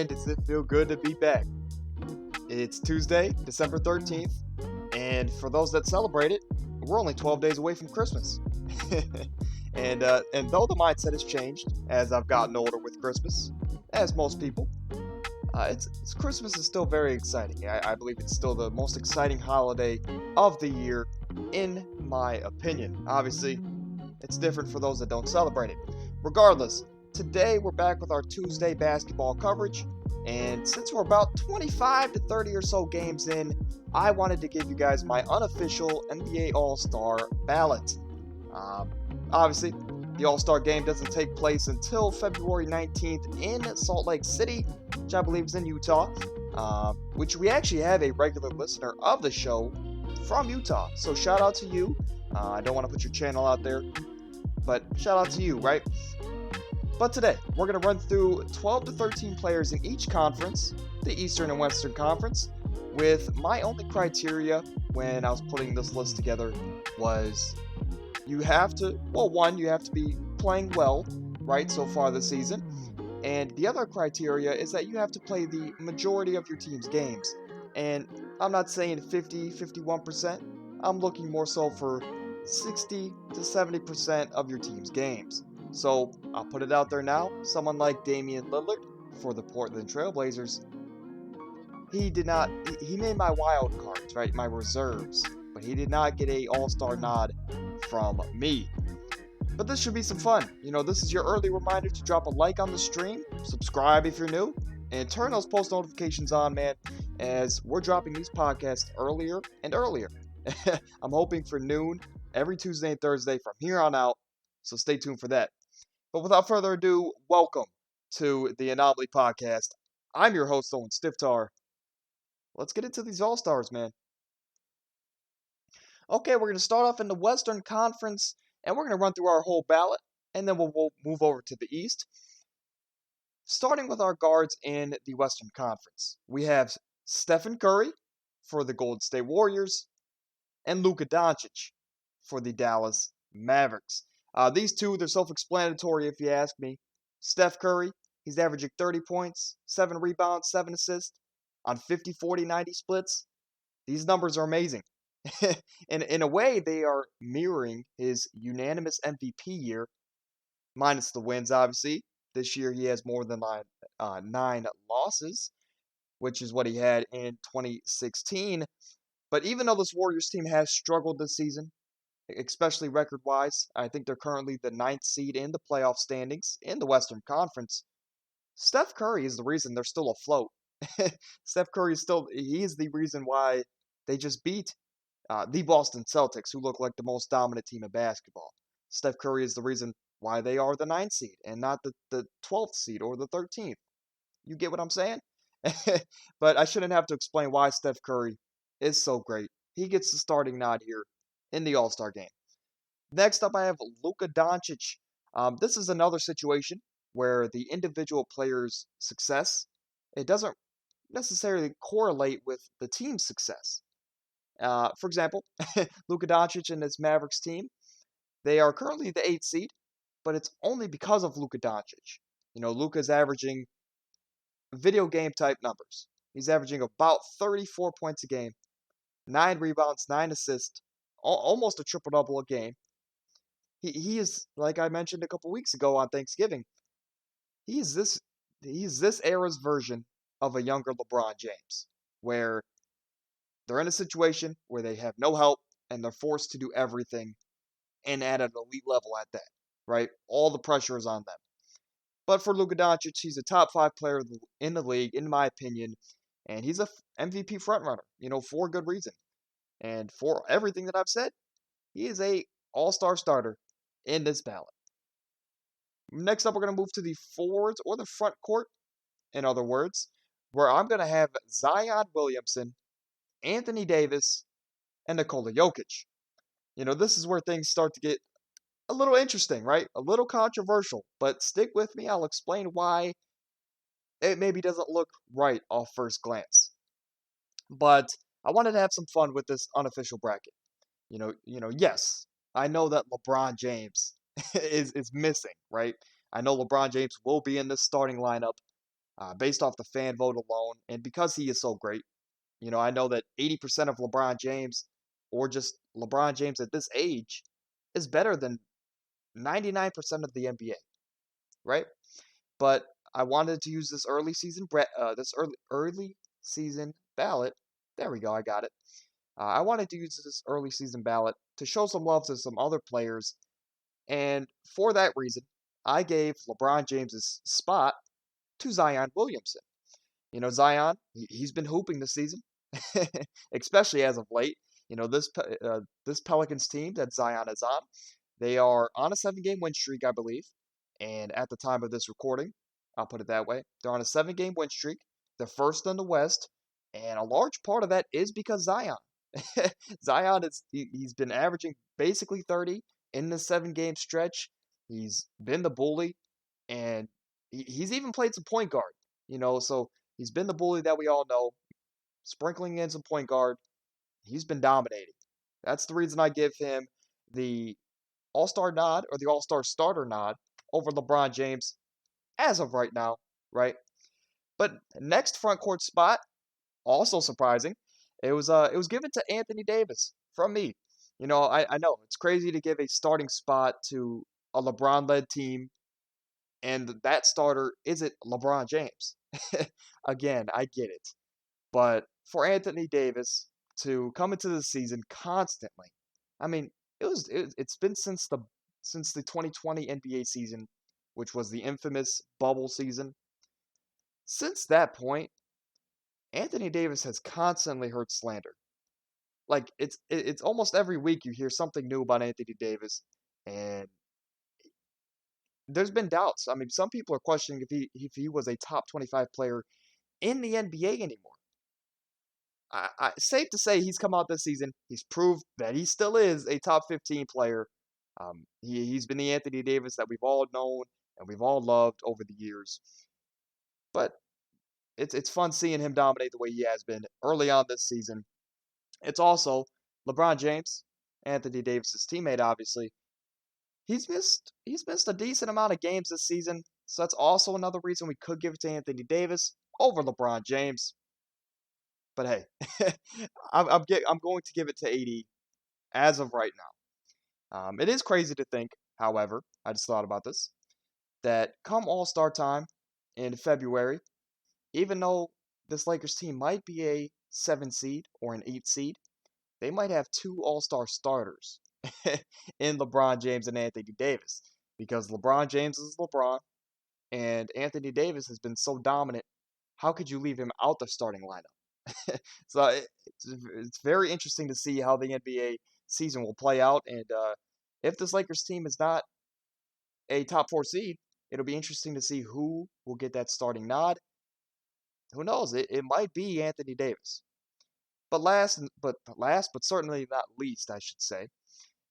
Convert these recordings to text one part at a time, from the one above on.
Man, does it feel good to be back. It's Tuesday, December 13th, and for those that celebrate it, we're only 12 days away from Christmas. and though the mindset has changed as I've gotten older with Christmas, as most people, it's Christmas is still very exciting. I believe it's still the most exciting holiday of the year, in my opinion. Obviously, it's different for those that don't celebrate it. Regardless, today we're back with our Tuesday basketball coverage, and since we're about 25 to 30 or so games in, I wanted to give you guys my unofficial NBA All Star Ballot. Obviously, the All Star game doesn't take place until February 19th in Salt Lake City, which I believe is in Utah, which we actually have a regular listener of the show from Utah. So shout out to you. I don't want to put your channel out there, but shout out to you, right? But today, we're going to run through 12 to 13 players in each conference, the Eastern and Western Conference, with my only criteria when I was putting this list together was you have to be playing well, right, so far this season. And the other criteria is that you have to play the majority of your team's games. And I'm not saying 50, 51%. I'm looking more so for 60 to 70% of your team's games. So I'll put it out there now. Someone like Damian Lillard for the Portland Trailblazers, he made my wild cards, right? My reserves. But he did not get a all-star nod from me. But this should be some fun. This is your early reminder to drop a like on the stream, subscribe if you're new, and turn those post notifications on, man, as we're dropping these podcasts earlier and earlier. I'm hoping for noon every Tuesday and Thursday from here on out, so stay tuned for that. But without further ado, welcome to the Anomaly Podcast. I'm your host, Owen Stiftar. Let's get into these All-Stars, man. Okay, we're going to start off in the Western Conference, and we're going to run through our whole ballot, and then we'll move over to the East. Starting with our guards in the Western Conference, we have Stephen Curry for the Golden State Warriors and Luka Doncic for the Dallas Mavericks. These two, they're self-explanatory if you ask me. Steph Curry, he's averaging 30 points, 7 rebounds, 7 assists on 50, 40, 90 splits. These numbers are amazing. And in a way, they are mirroring his unanimous MVP year, minus the wins, obviously. This year, he has more than 9 losses, which is what he had in 2016. But even though this Warriors team has struggled this season, especially record-wise, I think they're currently the 9th seed in the playoff standings in the Western Conference. Steph Curry is the reason they're still afloat. Steph Curry is the reason why they just beat the Boston Celtics, who look like the most dominant team in basketball. Steph Curry is the reason why they are the 9th seed and not the 12th seed or the 13th. You get what I'm saying? But I shouldn't have to explain why Steph Curry is so great. He gets the starting nod here in the All-Star game. Next up, I have Luka Doncic. This is another situation where the individual player's success, it doesn't necessarily correlate with the team's success. For example, Luka Doncic and his Mavericks team, they are currently the 8th seed, but it's only because of Luka Doncic. Luka's averaging video game type numbers. He's averaging about 34 points a game, 9 rebounds, 9 assists, almost a triple-double a game. He is, like I mentioned a couple weeks ago on Thanksgiving, he is this era's version of a younger LeBron James, where they're in a situation where they have no help and they're forced to do everything, and at an elite level at that, right? All the pressure is on them. But for Luka Doncic, he's a top 5 player in the league, in my opinion, and he's a MVP frontrunner, for good reason. And for everything that I've said, he is a all-star starter in this ballot. Next up, we're going to move to the forwards or the front court, in other words, where I'm going to have Zion Williamson, Anthony Davis, and Nikola Jokic. This is where things start to get a little interesting, right? A little controversial, but stick with me. I'll explain why it maybe doesn't look right off first glance. But I wanted to have some fun with this unofficial bracket. Yes, I know that LeBron James is missing, right? I know LeBron James will be in this starting lineup, based off the fan vote alone, and because he is so great. I know that 80% of LeBron James, or just LeBron James at this age, is better than 99% of the NBA, right? But I wanted to use this early season ballot. There we go, I got it. I wanted to use this early season ballot to show some love to some other players, and for that reason, I gave LeBron James's spot to Zion Williamson. Zion, he's been hooping this season, especially as of late. This Pelicans team that Zion is on, they are on a 7-game win streak, I believe. And at the time of this recording, I'll put it that way, they're on a 7-game win streak. They're first in the West, and a large part of that is because Zion. Zion he's been averaging basically 30 in the 7-game stretch. He's been the bully, and he's even played some point guard. So he's been the bully that we all know, sprinkling in some point guard. He's been dominating. That's the reason I give him the All-Star nod or the All-Star starter nod over LeBron James as of right now, right? But next front court spot, also surprising, it was given to Anthony Davis from me. I know it's crazy to give a starting spot to a LeBron-led team, and that starter isn't LeBron James. Again, I get it. But for Anthony Davis to come into the season constantly, I mean, it's been since the 2020 NBA season, which was the infamous bubble season. Since that point, Anthony Davis has constantly heard slander. Like it's almost every week you hear something new about Anthony Davis, and there's been doubts. I mean, some people are questioning if he was a top 25 player in the NBA anymore. Safe to say he's come out this season. He's proved that he still is a top 15 player. He's been the Anthony Davis that we've all known and we've all loved over the years. But it's fun seeing him dominate the way he has been early on this season. It's also LeBron James, Anthony Davis's teammate, obviously. He's missed a decent amount of games this season, so that's also another reason we could give it to Anthony Davis over LeBron James. But hey, I'm going to give it to AD as of right now. It is crazy to think, however, I just thought about this, that come All Star time in February, even though this Lakers team might be a 7 seed or an 8 seed, they might have 2 All Star starters in LeBron James and Anthony Davis, because LeBron James is LeBron and Anthony Davis has been so dominant. How could you leave him out the starting lineup? So it's very interesting to see how the NBA season will play out, and if this Lakers team is not a top 4 seed, it'll be interesting to see who will get that starting nod. Who knows? It might be Anthony Davis. But certainly not least, I should say,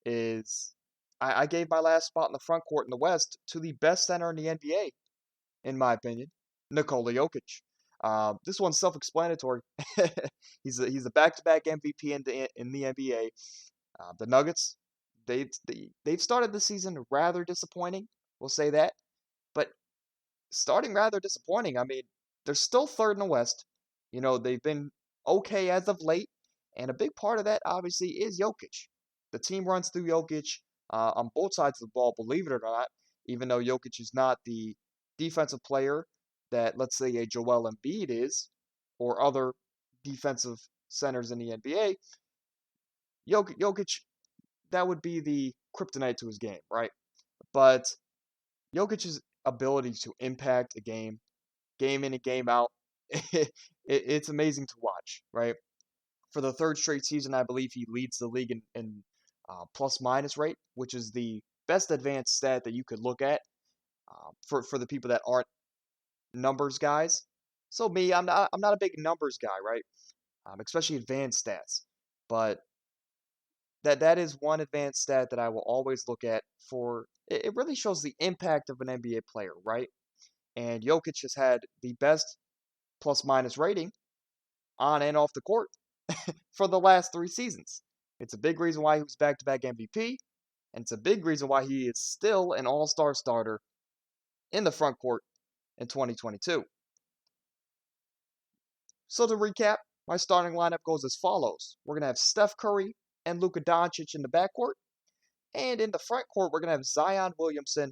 is I gave my last spot in the front court in the West to the best center in the NBA, in my opinion, Nikola Jokic. This one's self-explanatory. He's a back-to-back MVP in the NBA. The Nuggets, they've started the season rather disappointing. We'll say that, but starting rather disappointing. I mean, they're still third in the West. They've been okay as of late, and a big part of that obviously is Jokic. The team runs through Jokic on both sides of the ball, believe it or not. Even though Jokic is not the defensive player that, let's say, a Joel Embiid is, or other defensive centers in the NBA, Jokic, that would be the kryptonite to his game, right? But Jokic's ability to impact a game in and game out, it's amazing to watch, right? For the third straight season, I believe he leads the league in plus minus rate, which is the best advanced stat that you could look at for the people that aren't numbers guys. So me, I'm not a big numbers guy, right? Especially advanced stats, but that is one advanced stat that I will always look at for. It really shows the impact of an NBA player, right? And Jokic has had the best plus minus rating on and off the court for the last 3 seasons. It's a big reason why he was back-to-back MVP, and it's a big reason why he is still an all-star starter in the front court in 2022. So to recap, my starting lineup goes as follows. We're going to have Steph Curry and Luka Doncic in the backcourt. And in the front court, we're going to have Zion Williamson,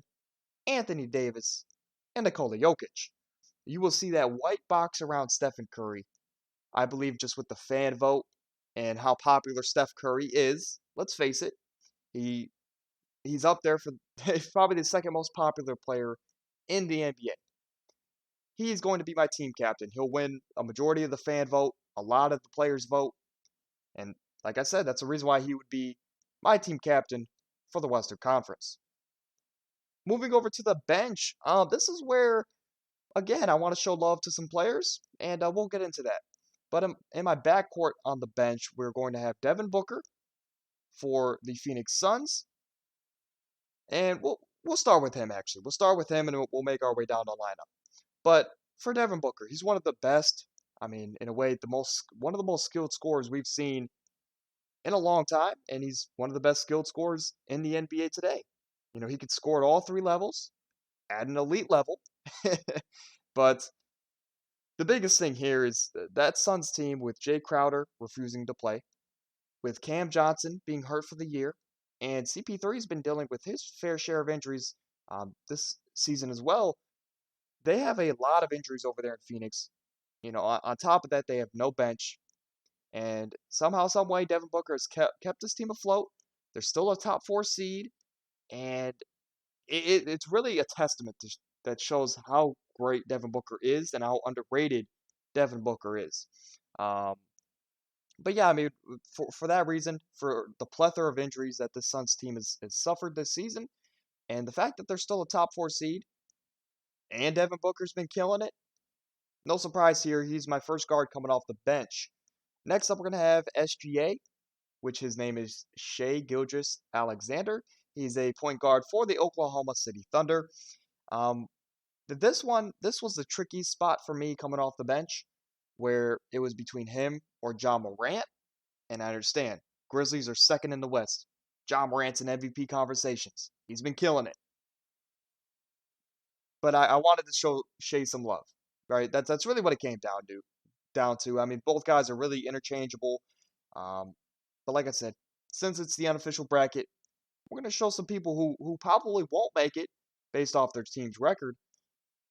Anthony Davis, and Nikola Jokic. You will see that white box around Stephen Curry. I believe just with the fan vote and how popular Steph Curry is, let's face it, he he's up there for probably the second most popular player in the NBA. He's going to be my team captain. He'll win a majority of the fan vote, a lot of the players vote, and like I said, that's the reason why he would be my team captain for the Western Conference. Moving over to the bench, this is where again I want to show love to some players, and we'll get into that. But in my backcourt on the bench, we're going to have Devin Booker for the Phoenix Suns, and we'll start with him actually. We'll start with him, and we'll make our way down the lineup. But for Devin Booker, he's one of the best. I mean, in a way, one of the most skilled scorers we've seen in a long time, and he's one of the best skilled scorers in the NBA today. You know, he could score at all three levels, at an elite level. But the biggest thing here is that Suns team with Jay Crowder refusing to play, with Cam Johnson being hurt for the year, and CP3's been dealing with his fair share of injuries this season as well. They have a lot of injuries over there in Phoenix. You know, on top of that, they have no bench. And somehow, some way, Devin Booker has kept this team afloat. They're still a top four seed, and it's really a testament that shows how great Devin Booker is and how underrated Devin Booker is. Um, but yeah, I mean, for that reason, for the plethora of injuries that the Suns team has suffered this season, and the fact that they're still a top four seed, and Devin Booker's been killing it, no surprise here. He's my first guard coming off the bench. Next up, we're going to have SGA, which his name is Shai Gilgeous-Alexander. He's a point guard for the Oklahoma City Thunder. Um, this was the tricky spot for me coming off the bench, where it was between him or Ja Morant. And I understand Grizzlies are second in the West. Ja Morant's in MVP conversations. He's been killing it. But I wanted to show Shai some love, right? That's really what it came down to. I mean, both guys are really interchangeable. Um, but like I said, since it's the unofficial bracket, we're going to show some people who probably won't make it based off their team's record.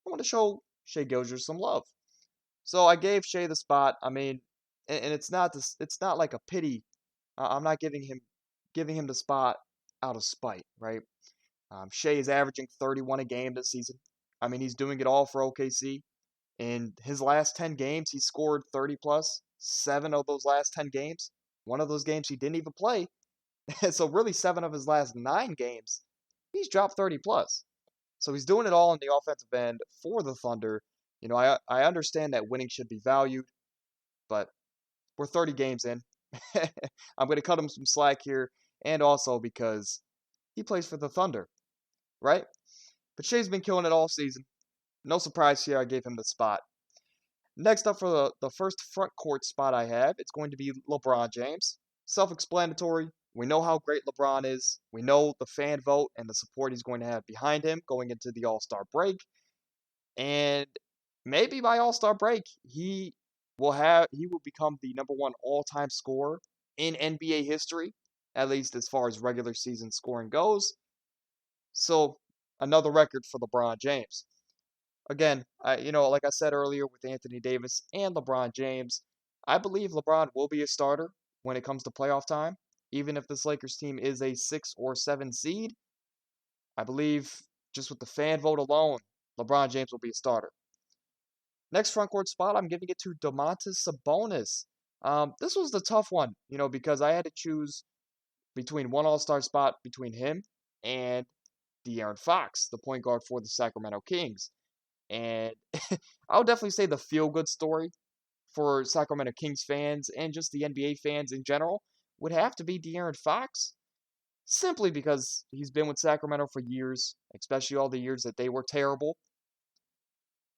I want to show Shai Gilgeous some love. So I gave Shai the spot. I mean, and it's not like a pity. I'm not giving him the spot out of spite, right? Shai is averaging 31 a game this season. I mean, he's doing it all for OKC. In his last 10 games, he scored 30 plus. 7 of those last 10 games. One of those games he didn't even play. So really 7 of his last 9 games, he's dropped 30 plus. So he's doing it all on the offensive end for the Thunder. You know, I understand that winning should be valued, but we're 30 games in. I'm going to cut him some slack here, and also because he plays for the Thunder, right? But Shai's been killing it all season. No surprise here, I gave him the spot. Next up for the first front court spot I have, it's going to be LeBron James. Self-explanatory. We know how great LeBron is. We know the fan vote and the support he's going to have behind him going into the All-Star break. And maybe by All-Star break, he will become the number one all-time scorer in NBA history, at least as far as regular season scoring goes. So another record for LeBron James. Again, like I said earlier with Anthony Davis and LeBron James, I believe LeBron will be a starter when it comes to playoff time. Even if this Lakers team is a 6 or 7 seed, I believe just with the fan vote alone, LeBron James will be a starter. Next front court spot, I'm giving it to Domantas Sabonis. This was the tough one, because I had to choose between one All-Star spot between him and De'Aaron Fox, the point guard for the Sacramento Kings. And I would definitely say the feel-good story for Sacramento Kings fans and just the NBA fans in general would have to be De'Aaron Fox, simply because he's been with Sacramento for years, especially all the years that they were terrible.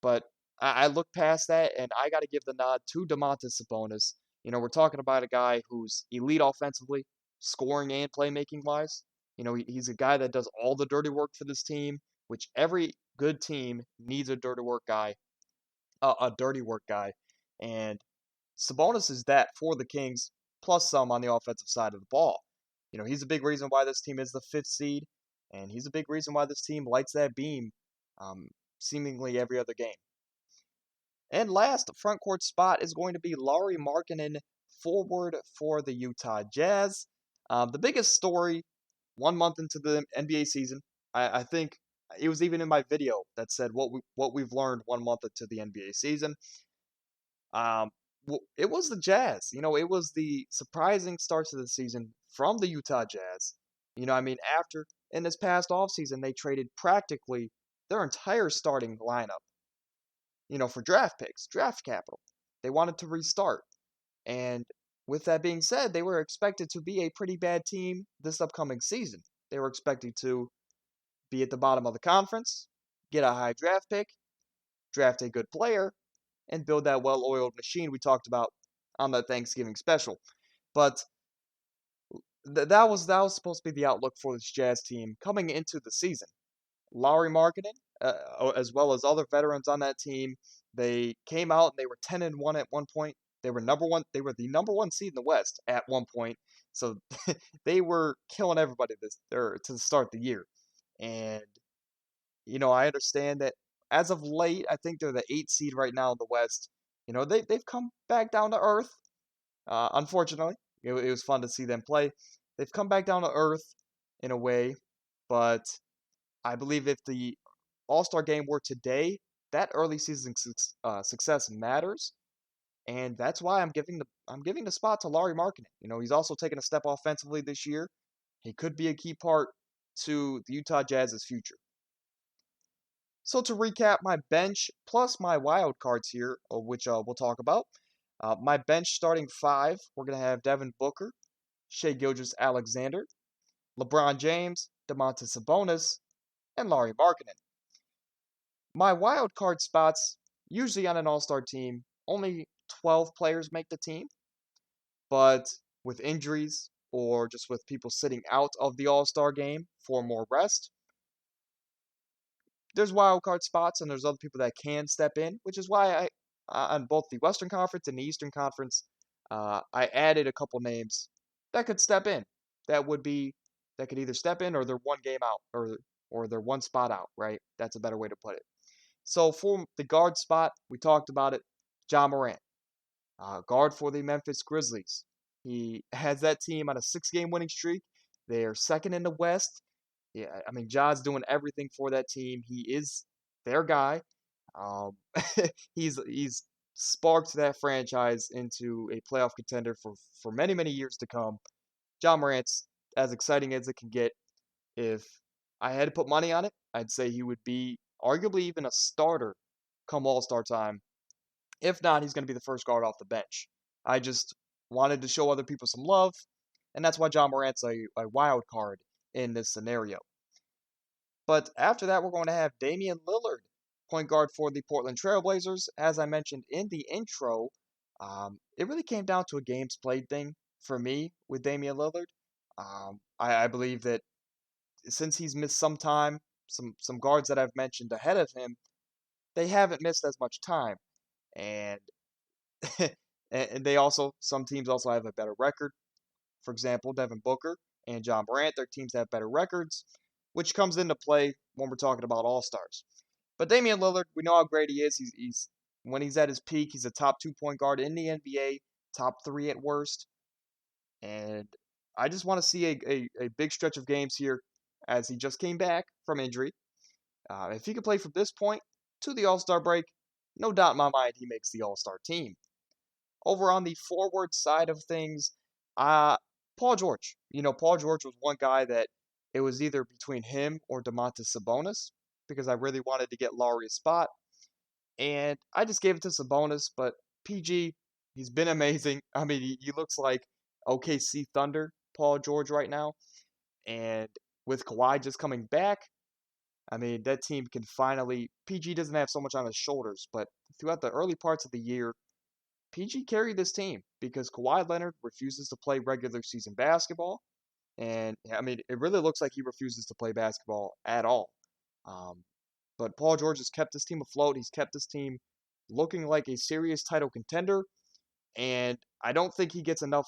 But I look past that, and I got to give the nod to Domantas Sabonis. We're talking about a guy who's elite offensively, scoring and playmaking wise. He's a guy that does all the dirty work for this team, which every good team needs a dirty work guy. And Sabonis is that for the Kings, plus some on the offensive side of the ball. He's a big reason why this team is the fifth seed, and he's a big reason why this team lights that beam um, seemingly every other game. And last front court spot is going to be Lauri Markkanen, forward for the Utah Jazz. The biggest story 1 month into the NBA season, I think it was even in my video that said what we've learned 1 month into the NBA season. It was the Jazz. It was the surprising start to the season from the Utah Jazz. After in this past offseason, they traded practically their entire starting lineup, for draft picks, draft capital. They wanted to restart. And with that being said, they were expected to be a pretty bad team this upcoming season. They were expected to be at the bottom of the conference, get a high draft pick, draft a good player, and build that well-oiled machine we talked about on the Thanksgiving special. But that was supposed to be the outlook for this Jazz team coming into the season. Lauri Markkanen, as well as other veterans on that team, they came out and they were 10-1 at one point. They were number one. They were the number one seed in the West at one point. So they were killing everybody to start the year. And I understand that as of late, I think they're the 8th seed right now in the West. They've come back down to earth. Unfortunately, it was fun to see them play. They've come back down to earth in a way, but I believe if the All-Star game were today, that early season success matters, and that's why I'm giving the spot to Lauri Markkanen. He's also taken a step offensively this year. He could be a key part to the Utah Jazz's future. So to recap my bench plus my wild cards here, which we'll talk about. My bench starting five, we're going to have Devin Booker, Shai Gilgeous-Alexander, LeBron James, Domantas Sabonis, and Lauri Markkanen. My wild card spots, usually on an all-star team, only 12 players make the team, but with injuries or just with people sitting out of the all-star game for more rest, there's wild card spots and there's other people that can step in, which is why on both the Western Conference and the Eastern Conference, I added a couple names that could step in. That could either step in or they're one game out or they're one spot out, right? That's a better way to put it. So for the guard spot, we talked about it. Ja Morant, guard for the Memphis Grizzlies. He has that team on a 6-game winning streak. They're second in the West. Yeah, Ja's doing everything for that team. He is their guy. Um, he's sparked that franchise into a playoff contender for many, many years to come. Ja Morant's as exciting as it can get. If I had to put money on it, I'd say he would be arguably even a starter come All-Star time. If not, he's going to be the first guard off the bench. I just wanted to show other people some love, and that's why Ja Morant's a wild card in this scenario. But after that, we're going to have Damian Lillard, point guard for the Portland Trailblazers. As I mentioned in the intro, it really came down to a games played thing for me with Damian Lillard. I believe that since he's missed some time, some guards that I've mentioned ahead of him, they haven't missed as much time, and and some teams also have a better record. For example, Devin Booker and Ja Morant, their teams have better records, which comes into play when we're talking about All-Stars. But Damian Lillard, we know how great he is. He's when he's at his peak, he's a top 2 point guard in the NBA, top 3 at worst. And I just want to see a big stretch of games here as he just came back from injury. If he could play from this point to the All-Star break, no doubt in my mind he makes the All-Star team. Over on the forward side of things, Paul George. Paul George was one guy that it was either between him or Domantas Sabonis because I really wanted to get Lauri a spot. And I just gave it to Sabonis, but PG, he's been amazing. He looks like OKC Thunder, Paul George right now. And with Kawhi just coming back, that team can finally. PG doesn't have so much on his shoulders, but throughout the early parts of the year, PG carried this team because Kawhi Leonard refuses to play regular season basketball. And, it really looks like he refuses to play basketball at all. But Paul George has kept this team afloat. He's kept this team looking like a serious title contender. and I don't think he gets enough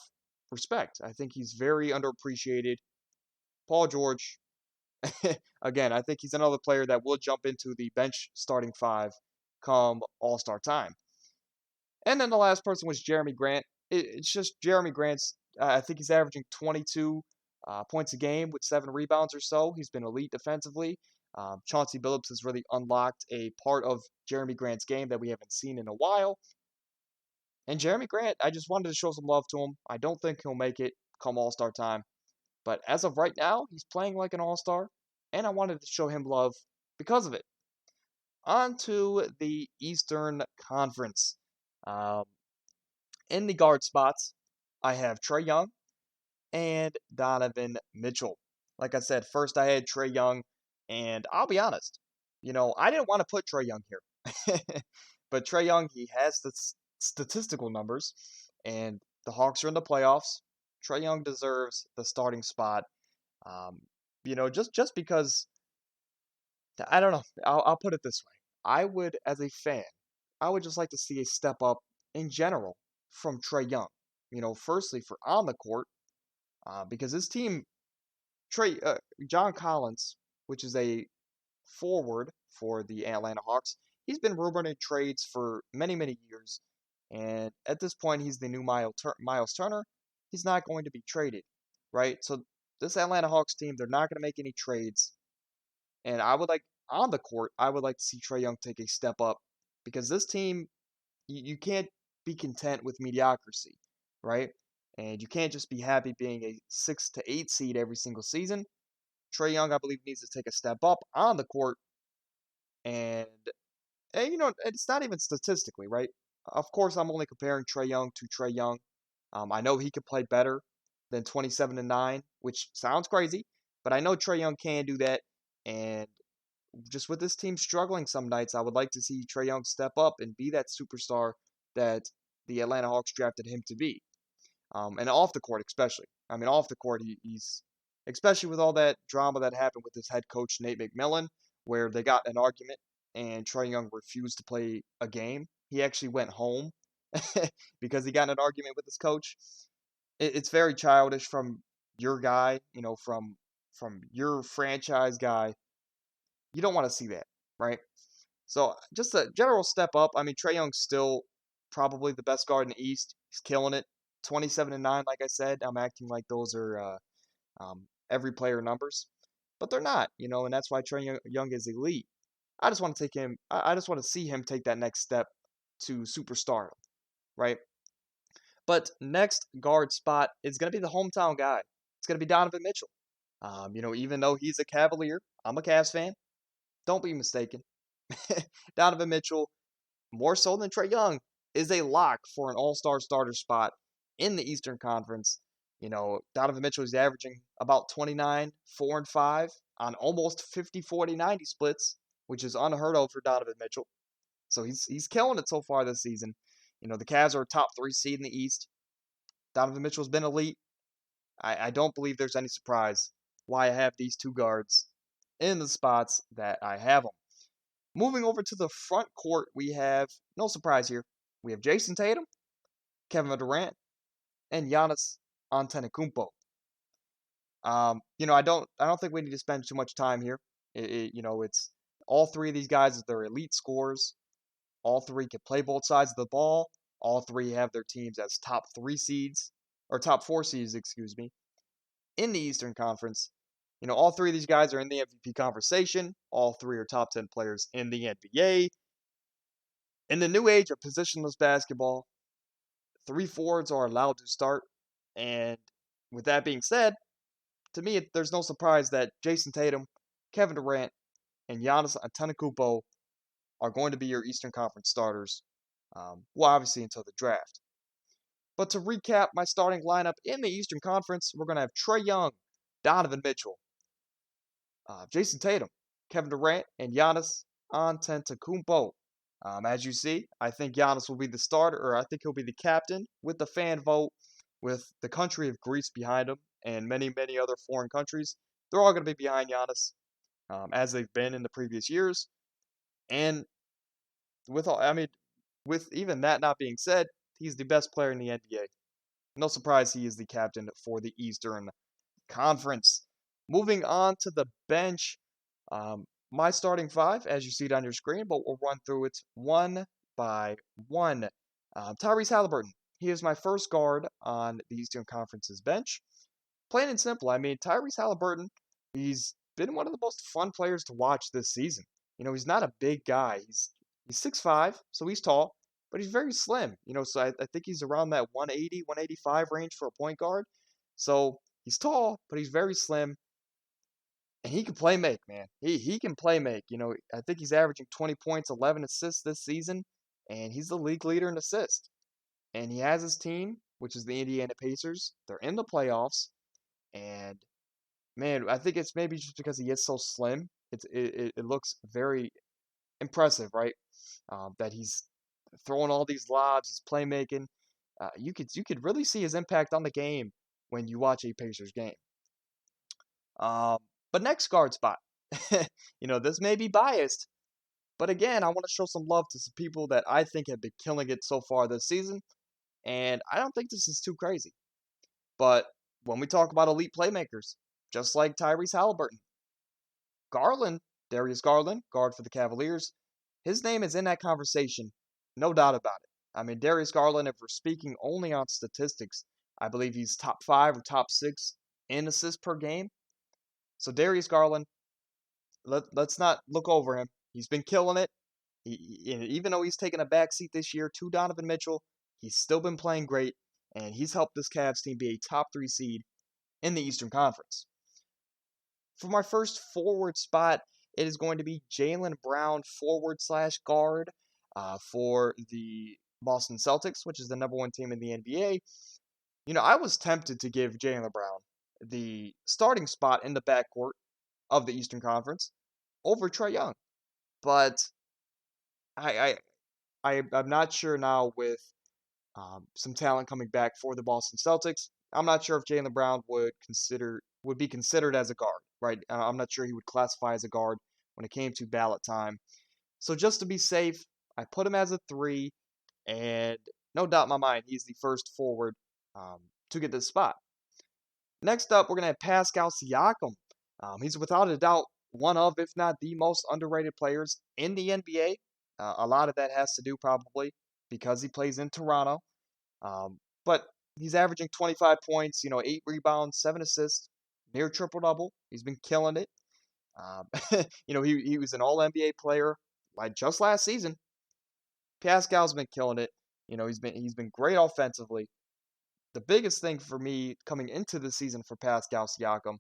respect. I think he's very underappreciated. Paul George, again, I think he's another player that will jump into the bench starting five come All Star time. And then the last person was Jeremy Grant. It's just Jeremy Grant's, I think he's averaging 22 points a game with 7 rebounds or so. He's been elite defensively. Chauncey Billups has really unlocked a part of Jeremy Grant's game that we haven't seen in a while. And Jeremy Grant, I just wanted to show some love to him. I don't think he'll make it come All Star time. But as of right now, he's playing like an All Star. And I wanted to show him love because of it. On to the Eastern Conference. Um, in the guard spots, I have Trae Young and Donovan Mitchell. Like I said, first I had Trae Young, and I'll be honest, I didn't want to put Trae Young here. But Trae Young, he has the statistical numbers, and the Hawks are in the playoffs. Trae Young deserves the starting spot. Um, just because, I don't know, I'll put it this way. I would, as a fan, I would just like to see a step up in general from Trae Young. Firstly for on the court, because his team, John Collins, which is a forward for the Atlanta Hawks, he's been rumored in trades for many, many years, and at this point, he's the new Miles Turner. He's not going to be traded, right? So this Atlanta Hawks team, they're not going to make any trades, and I would like on the court, I would like to see Trae Young take a step up because this team, you can't be content with mediocrity, right? And you can't just be happy being a 6 to 8 seed every single season. Trae Young, I believe, needs to take a step up on the court, and, it's not even statistically, right? Of course, I'm only comparing Trae Young to Trae Young. I know he could play better than 27-9, which sounds crazy, but I know Trae Young can do that. And just with this team struggling some nights, I would like to see Trae Young step up and be that superstar that the Atlanta Hawks drafted him to be. And off the court, especially. I mean, off the court, he's especially with all that drama that happened with his head coach Nate McMillan, where they got in an argument and Trae Young refused to play a game. He actually went home because he got in an argument with his coach. It's very childish from your guy, from your franchise guy. You don't want to see that, right? So just a general step up. I mean, Trae Young's still probably the best guard in the East. He's killing it. 27-9, like I said. I'm acting like those are every player numbers, but they're not, and that's why Trae Young is elite. I just want to take him. I just want to see him take that next step to superstardom, right? But next guard spot is going to be the hometown guy. It's going to be Donovan Mitchell. Even though he's a Cavalier, I'm a Cavs fan. Don't be mistaken. Donovan Mitchell, more so than Trae Young, is a lock for an all-star starter spot in the Eastern Conference. Donovan Mitchell is averaging about 29, 4 and 5 on almost 50, 40, 90 splits, which is unheard of for Donovan Mitchell. So he's killing it so far this season. The Cavs are a top 3 seed in the East. Donovan Mitchell's been elite. I don't believe there's any surprise why I have these two guards in the spots that I have them. Moving over to the front court, we have, no surprise here, we have Jason Tatum, Kevin Durant, and Giannis Antetokounmpo. I don't think we need to spend too much time here. It's all three of these guys, they're elite scorers. All three can play both sides of the ball. All three have their teams as top 3 seeds, or top 4 seeds, excuse me, in the Eastern Conference. All three of these guys are in the MVP conversation. All three are top 10 players in the NBA. In the new age of positionless basketball, 3 forwards are allowed to start. And with that being said, to me, there's no surprise that Jason Tatum, Kevin Durant, and Giannis Antetokounmpo are going to be your Eastern Conference starters. Obviously until the draft. But to recap my starting lineup in the Eastern Conference, we're going to have Trae Young, Donovan Mitchell, Jason Tatum, Kevin Durant, and Giannis Antetokounmpo. As you see, I think Giannis will be the starter, or I think he'll be the captain with the fan vote, with the country of Greece behind him, and many, many other foreign countries. They're all going to be behind Giannis, as they've been in the previous years. And with even that not being said, he's the best player in the NBA. No surprise he is the captain for the Eastern Conference. Moving on to the bench, my starting five, as you see it on your screen, but we'll run through it one by one. Tyrese Halliburton. He is my first guard on the Eastern Conference's bench. Plain and simple. I mean, Tyrese Halliburton, he's been one of the most fun players to watch this season. He's not a big guy. He's 6'5", so he's tall, but he's very slim. So I think he's around that 180, 185 range for a point guard. So he's tall, but he's very slim, and he can play make, man. He can play make. I think he's averaging 20 points, 11 assists this season, and he's the league leader in assists. And he has his team, which is the Indiana Pacers. They're in the playoffs, and man, I think it's maybe just because he is so slim. It looks very impressive, right? That he's throwing all these lobs, he's playmaking. You could really see his impact on the game when you watch a Pacers game. Um, but next guard spot, this may be biased, but again, I want to show some love to some people that I think have been killing it so far this season, and I don't think this is too crazy. But when we talk about elite playmakers, just like Tyrese Halliburton, Garland, Darius Garland, guard for the Cavaliers, his name is in that conversation, no doubt about it. I mean, Darius Garland, if we're speaking only on statistics, I believe he's top 5 or top 6 in assists per game. So Darius Garland, let's not look over him. He's been killing it. Even though he's taken a backseat this year to Donovan Mitchell, he's still been playing great, and he's helped this Cavs team be a top 3 seed in the Eastern Conference. For my first forward spot, it is going to be Jaylen Brown, forward slash guard for the Boston Celtics, which is the number 1 team in the NBA. I was tempted to give Jaylen Brown the starting spot in the backcourt of the Eastern Conference over Trae Young, but I'm not sure now with some talent coming back for the Boston Celtics. I'm not sure if Jaylen Brown would be considered as a guard, right? I'm not sure he would classify as a guard when it came to ballot time. So just to be safe, I put him as a 3, and no doubt in my mind, he's the first forward to get this spot. Next up, we're going to have Pascal Siakam. He's without a doubt one of, if not the most underrated players in the NBA. A lot of that has to do probably because he plays in Toronto. But he's averaging 25 points, 8 rebounds, 7 assists, near triple-double. He's been killing it. He was an All-NBA player like just last season. Pascal's been killing it. He's been great offensively. The biggest thing for me coming into the season for Pascal Siakam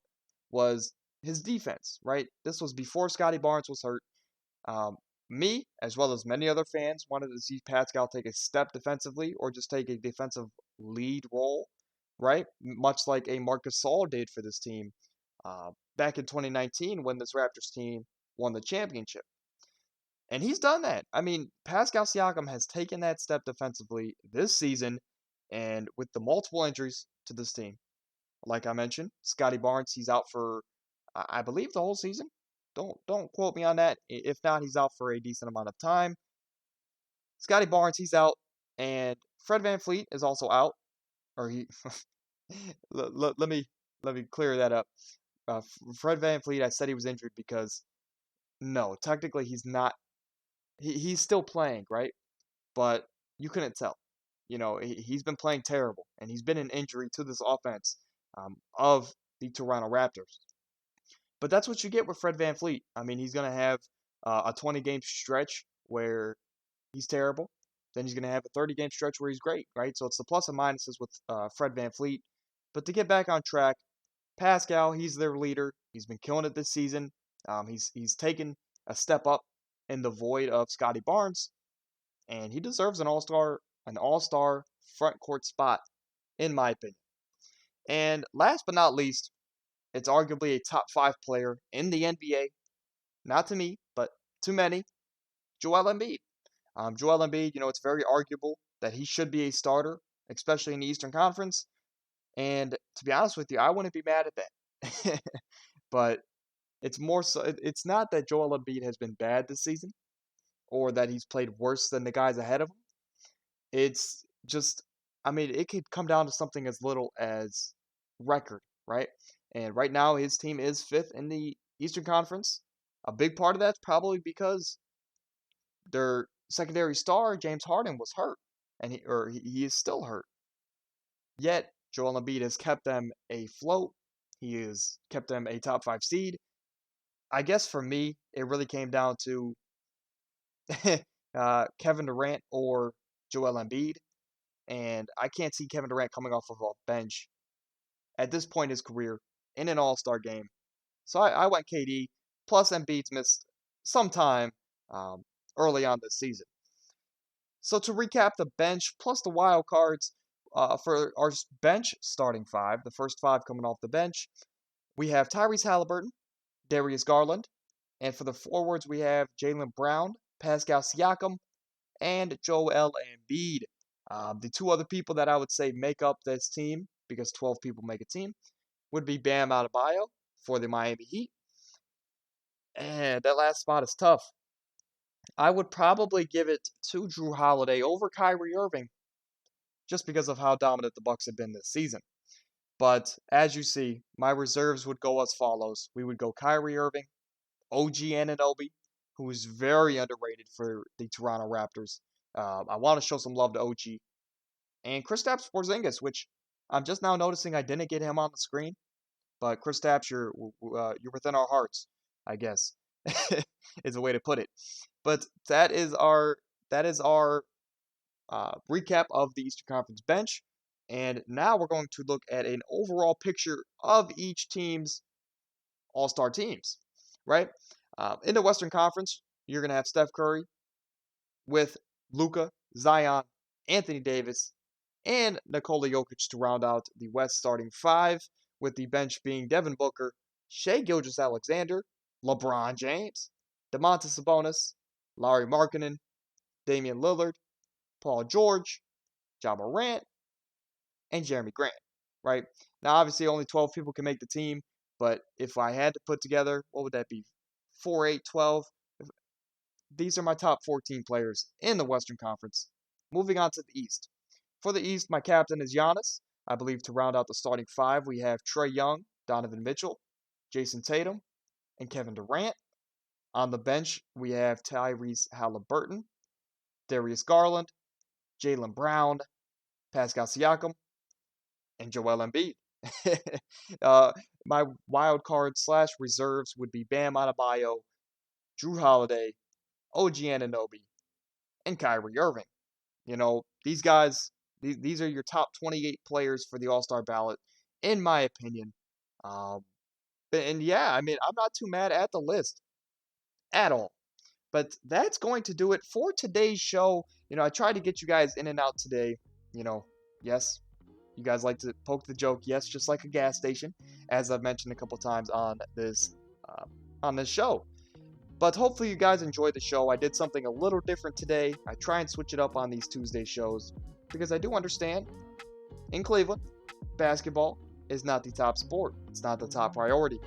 was his defense, right? This was before Scotty Barnes was hurt. Me, as well as many other fans, wanted to see Pascal take a step defensively or just take a defensive lead role, right? Much like a Marc Gasol did for this team back in 2019 when this Raptors team won the championship. And he's done that. I mean, Pascal Siakam has taken that step defensively this season, and with the multiple injuries to this team, like I mentioned, Scotty Barnes, he's out for, I believe, the whole season. Don't quote me on that. If not, he's out for a decent amount of time. Scotty Barnes, he's out, and Fred VanVleet is also out. Or he, let me clear that up. Fred VanVleet, I said he was injured because no, technically he's not. He's still playing, right? But you couldn't tell. He's been playing terrible, and he's been an injury to this offense of the Toronto Raptors. But that's what you get with Fred VanVleet. I mean, he's going to have a 20-game stretch where he's terrible. Then he's going to have a 30-game stretch where he's great, right? So it's the plus and minuses with Fred VanVleet. But to get back on track, Pascal, he's their leader. He's been killing it this season. He's taken a step up in the void of Scotty Barnes, and he deserves an all-star front court spot, in my opinion. And last but not least, it's arguably a top 5 player in the NBA. Not to me, but to many, Joel Embiid. Joel Embiid, it's very arguable that he should be a starter, especially in the Eastern Conference. And to be honest with you, I wouldn't be mad at that. But it's more so, it's not that Joel Embiid has been bad this season or that he's played worse than the guys ahead of him. It's just, I mean, it could come down to something as little as record, right? And right now, his team is fifth in the Eastern Conference. A big part of that's probably because their secondary star, James Harden, was hurt, and he is still hurt. Yet, Joel Embiid has kept them afloat. He has kept them a top five seed. I guess for me, it really came down to Kevin Durant or Joel Embiid. And I can't see Kevin Durant coming off of a bench at this point in his career in an All Star game. So I went KD. Plus, Embiid's missed some time um, early on this season. So to recap the bench plus the wild cards for our bench starting five, the first five coming off the bench, we have Tyrese Halliburton, Darius Garland, and for the forwards we have Jaylen Brown, Pascal Siakam, and Joel Embiid. The two other people that I would say make up this team, because 12 people make a team, would be Bam Adebayo for the Miami Heat. And that last spot is tough. I would probably give it to Drew Holiday over Kyrie Irving, just because of how dominant the Bucks have been this season. But as you see, my reserves would go as follows. We would go Kyrie Irving, OG Anunoby, who is very underrated for the Toronto Raptors. I want to show some love to OG. And Kristaps Porzingis, which I'm just now noticing I didn't get him on the screen. But Kristaps, you're within our hearts, I guess, is a way to put it. But that is our recap of the Eastern Conference bench. And now we're going to look at an overall picture of each team's All-Star teams, right? In the Western Conference, you're going to have Steph Curry with Luka, Zion, Anthony Davis, and Nikola Jokic to round out the West starting five, with the bench being Devin Booker, Shai Gilgeous-Alexander, LeBron James, Domantas Sabonis, Lauri Markkanen, Damian Lillard, Paul George, Ja Morant, and Jeremy Grant, right? Now, obviously, only 12 people can make the team, but if I had to put together, what would that be? 4, 8, 12? These are my top 14 players in the Western Conference. Moving on to the East. For the East, my captain is Giannis. I believe to round out the starting five, we have Trae Young, Donovan Mitchell, Jason Tatum, and Kevin Durant. On the bench, we have Tyrese Halliburton, Darius Garland, Jaylen Brown, Pascal Siakam, and Joel Embiid. My wild card slash reserves would be Bam Adebayo, Drew Holiday, OG Anunoby, and Kyrie Irving. You know, these guys, these are your top 28 players for the All-Star ballot, in my opinion. And yeah, I mean, I'm not too mad at the list at all. But that's going to do it for today's show. You know, I tried to get you guys in and out today. You know, yes, you guys like to poke the joke. Yes, just like a gas station, as I've mentioned a couple times on this show. But hopefully you guys enjoyed the show. I did something a little different today. I try and switch it up on these Tuesday shows because I do understand in Cleveland, basketball is not the top sport. It's not the top priority.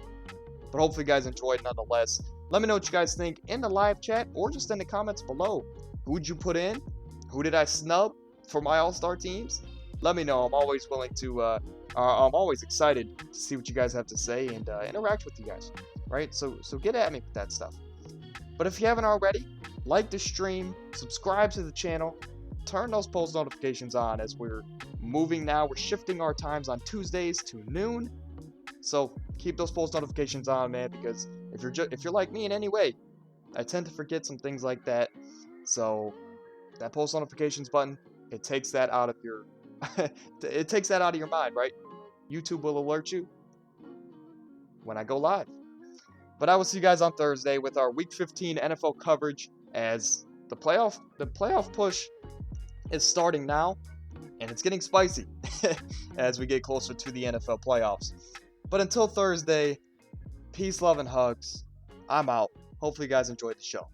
But hopefully you guys enjoyed nonetheless. Let me know what you guys think in the live chat or just in the comments below. Who'd you put in? Who did I snub for my All-Star teams? Let me know. I'm always willing to, I'm always excited to see what you guys have to say and interact with you guys, right? So get at me with that stuff. But if you haven't already, like the stream, subscribe to the channel, turn those post notifications on as we're moving now. We're shifting our times on Tuesdays to noon. So keep those post notifications on, man, because if you're like me in any way, I tend to forget some things like that. So that post notifications button, it takes that out of your it takes that out of your mind, right? YouTube will alert you when I go live. But I will see you guys on Thursday with our Week 15 NFL coverage as the playoff push is starting now, and it's getting spicy as we get closer to the NFL playoffs. But until Thursday, peace, love, and hugs. I'm out. Hopefully you guys enjoyed the show.